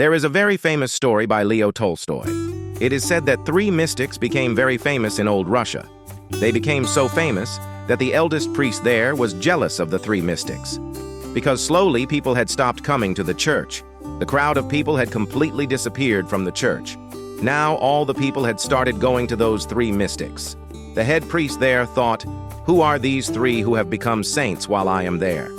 There is a very famous story by Leo Tolstoy. It is said that three mystics became very famous in old Russia. They became so famous that the eldest priest there was jealous of the three mystics. Because slowly people had stopped coming to the church. The crowd of people had completely disappeared from the church. Now all the people had started going to those three mystics. The head priest there thought, "Who are these three who have become saints while I am there?"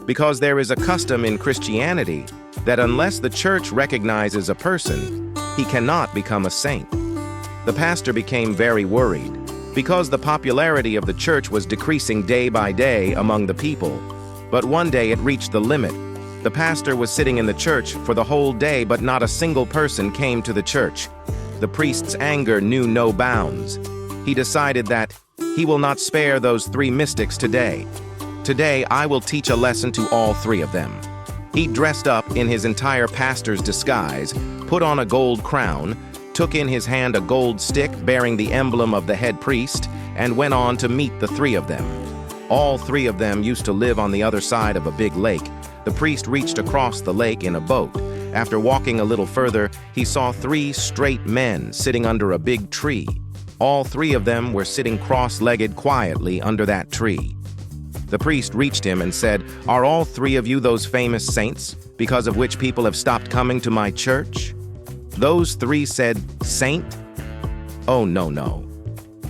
Because there is a custom in Christianity that unless the church recognizes a person, he cannot become a saint. The pastor became very worried because the popularity of the church was decreasing day by day among the people. But one day it reached the limit. The pastor was sitting in the church for the whole day, but not a single person came to the church. The priest's anger knew no bounds. He decided that he will not spare those three mystics today. Today I will teach a lesson to all three of them. He dressed up in his entire pastor's disguise, put on a gold crown, took in his hand a gold stick bearing the emblem of the head priest, and went on to meet the three of them. All three of them used to live on the other side of a big lake. The priest reached across the lake in a boat. After walking a little further, he saw three straight men sitting under a big tree. All three of them were sitting cross-legged quietly under that tree. The priest reached him and said, "Are all three of you those famous saints, because of which people have stopped coming to my church?" Those three said, "Saint? Oh, no.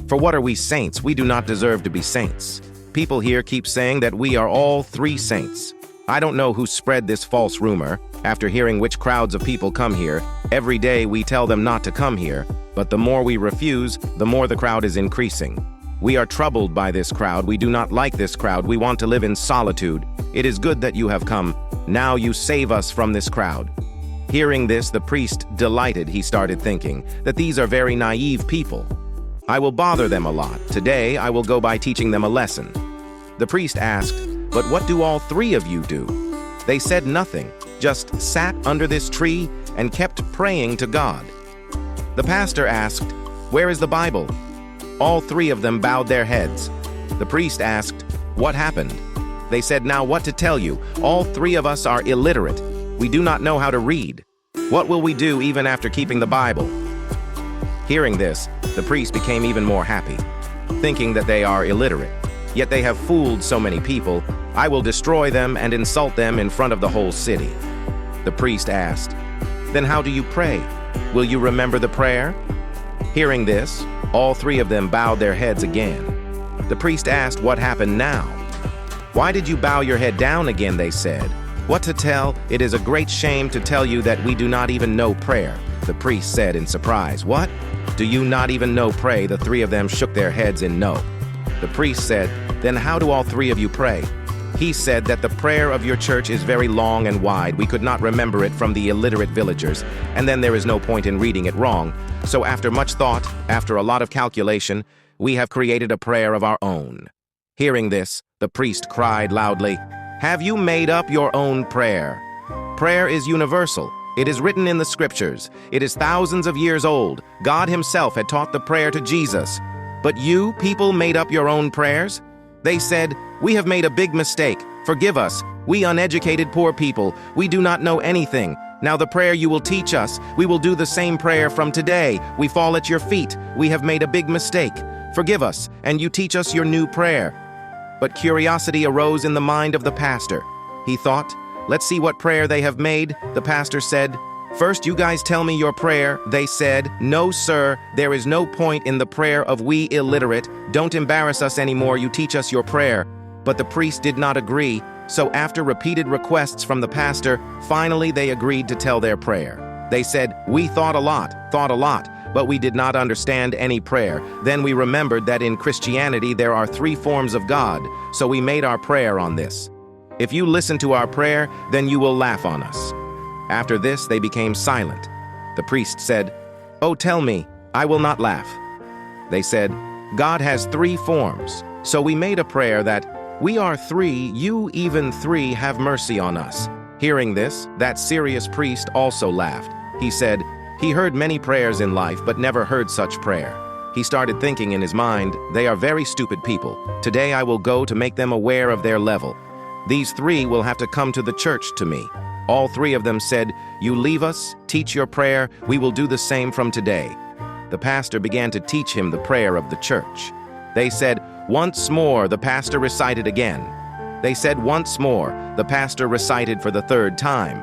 For what are we saints? We do not deserve to be saints. People here keep saying that we are all three saints. I don't know who spread this false rumor. After hearing which crowds of people come here, every day we tell them not to come here, but the more we refuse, the more the crowd is increasing. We are troubled by this crowd. We do not like this crowd. We want to live in solitude. It is good that you have come. Now you save us from this crowd." Hearing this, the priest, delighted, he started thinking that these are very naive people. "I will bother them a lot. Today I will go by teaching them a lesson." The priest asked, "But what do all three of you do?" They said nothing, just sat under this tree and kept praying to God. The pastor asked, "Where is the Bible?" All three of them bowed their heads. The priest asked, "What happened?" They said, "Now what to tell you? All three of us are illiterate. We do not know how to read. What will we do even after keeping the Bible?" Hearing this, the priest became even more happy, thinking that they are illiterate. Yet they have fooled so many people. I will destroy them and insult them in front of the whole city. The priest asked, "Then how do you pray? Will you remember the prayer?" Hearing this, all three of them bowed their heads again. The priest asked what happened now. "Why did you bow your head down again?" they said. "What to tell? It is a great shame to tell you that we do not even know prayer." The priest said in surprise, "What? Do you not even know pray?" The three of them shook their heads in no. The priest said, "Then how do all three of you pray?" He said that the prayer of your church is very long and wide. We could not remember it from the illiterate villagers, and then there is no point in reading it wrong. So after much thought, after a lot of calculation, we have created a prayer of our own. Hearing this, the priest cried loudly, "Have you made up your own prayer? Prayer is universal. It is written in the scriptures. It is thousands of years old. God himself had taught the prayer to Jesus. But you, people, made up your own prayers?" They said, "We have made a big mistake. Forgive us. We uneducated poor people. We do not know anything. Now the prayer you will teach us, we will do the same prayer from today. We fall at your feet. We have made a big mistake. Forgive us, and you teach us your new prayer." But curiosity arose in the mind of the pastor. He thought, "Let's see what prayer they have made." The pastor said, "First, you guys tell me your prayer." They said, "No, sir, there is no point in the prayer of we illiterate. Don't embarrass us anymore, you teach us your prayer." But the priest did not agree, so after repeated requests from the pastor, finally they agreed to tell their prayer. They said, "We thought a lot, but we did not understand any prayer. Then we remembered that in Christianity there are three forms of God, so we made our prayer on this. If you listen to our prayer, then you will laugh on us." After this, they became silent. The priest said, "Oh, tell me, I will not laugh." They said, "God has three forms, so we made a prayer that, we are three, you even three, have mercy on us." Hearing this, that serious priest also laughed. He said, he heard many prayers in life, but never heard such prayer. He started thinking in his mind, "They are very stupid people. Today I will go to make them aware of their level. These three will have to come to the church to me. All three of them said, "You leave us, teach your prayer, we will do the same from today." The pastor began to teach him the prayer of the church. They said, "Once more," the pastor recited again. They said, "Once more," the pastor recited for the third time.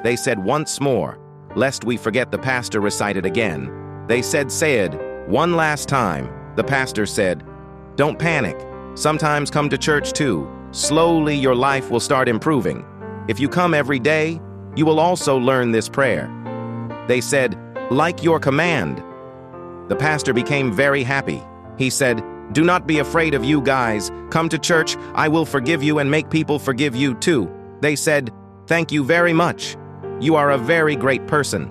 They said, "Once more," lest we forget, the pastor recited again. They said, "Say it one last time." The pastor said, "Don't panic. Sometimes come to church too. Slowly your life will start improving. If you come every day, you will also learn this prayer." They said, "Like your command." The pastor became very happy. He said, "Do not be afraid of you guys. Come to church, I will forgive you and make people forgive you too." They said, "Thank you very much. You are a very great person."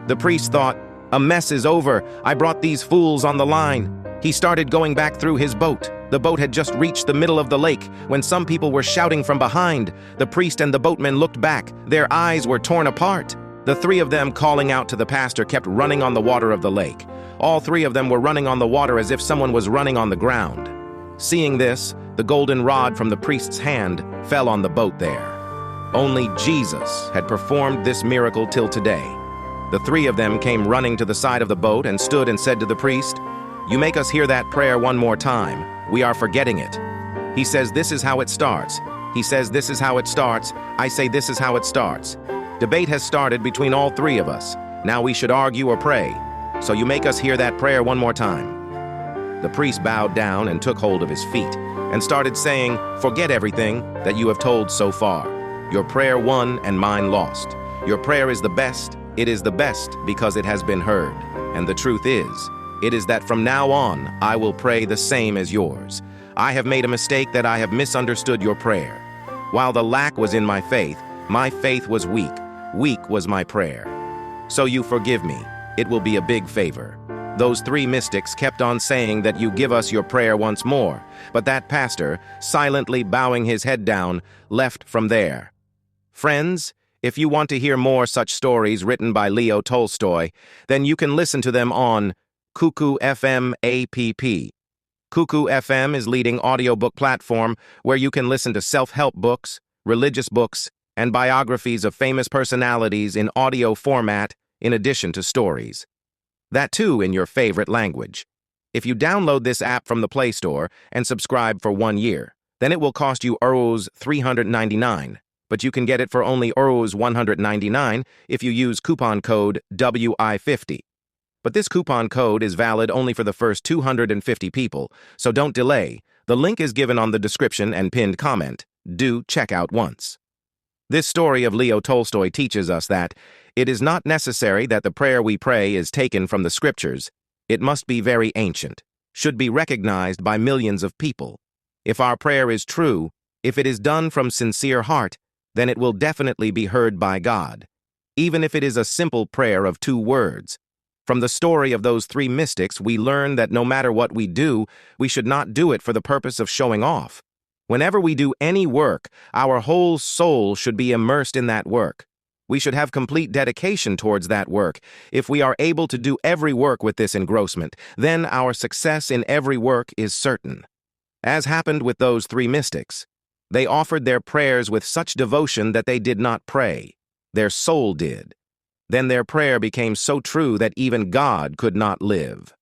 The priest thought, "A mess is over. I brought these fools on the line." He started going back through his boat. The boat had just reached the middle of the lake when some people were shouting from behind. The priest and the boatmen looked back. Their eyes were torn apart. The three of them, calling out to the pastor, kept running on the water of the lake. All three of them were running on the water as if someone was running on the ground. Seeing this, the golden rod from the priest's hand fell on the boat there. Only Jesus had performed this miracle till today. The three of them came running to the side of the boat and stood and said to the priest, "You make us hear that prayer one more time. We are forgetting it." He says, "This is how it starts." He says, "This is how it starts." I say, "This is how it starts." Debate has started between all three of us. Now we should argue or pray. So you make us hear that prayer one more time. The priest bowed down and took hold of his feet and started saying, "Forget everything that you have told so far. Your prayer won and mine lost. Your prayer is the best. It is the best because it has been heard. And the truth is, it is that from now on, I will pray the same as yours. I have made a mistake that I have misunderstood your prayer. While the lack was in my faith was weak. Weak was my prayer. So you forgive me. It will be a big favor." Those three mystics kept on saying that you give us your prayer once more, but that pastor, silently bowing his head down, left from there. Friends, if you want to hear more such stories written by Leo Tolstoy, then you can listen to them on Cuckoo FM app. Cuckoo FM is leading audiobook platform where you can listen to self-help books, religious books, and biographies of famous personalities in audio format in addition to stories. That too in your favorite language. If you download this app from the Play Store and subscribe for 1 year, then it will cost you euros 399, but you can get it for only euros 199 if you use coupon code WI50. But this coupon code is valid only for the first 250 people, so don't delay. The link is given on the description and pinned comment. Do check out once. This story of Leo Tolstoy teaches us that it is not necessary that the prayer we pray is taken from the scriptures. It must be very ancient, should be recognized by millions of people. If our prayer is true, if it is done from sincere heart, then it will definitely be heard by God, even if it is a simple prayer of 2 words. From the story of those 3 mystics, we learn that no matter what we do, we should not do it for the purpose of showing off. Whenever we do any work, our whole soul should be immersed in that work. We should have complete dedication towards that work. If we are able to do every work with this engrossment, then our success in every work is certain. As happened with those 3 mystics, they offered their prayers with such devotion that they did not pray. Their soul did. Then their prayer became so true that even God could not live.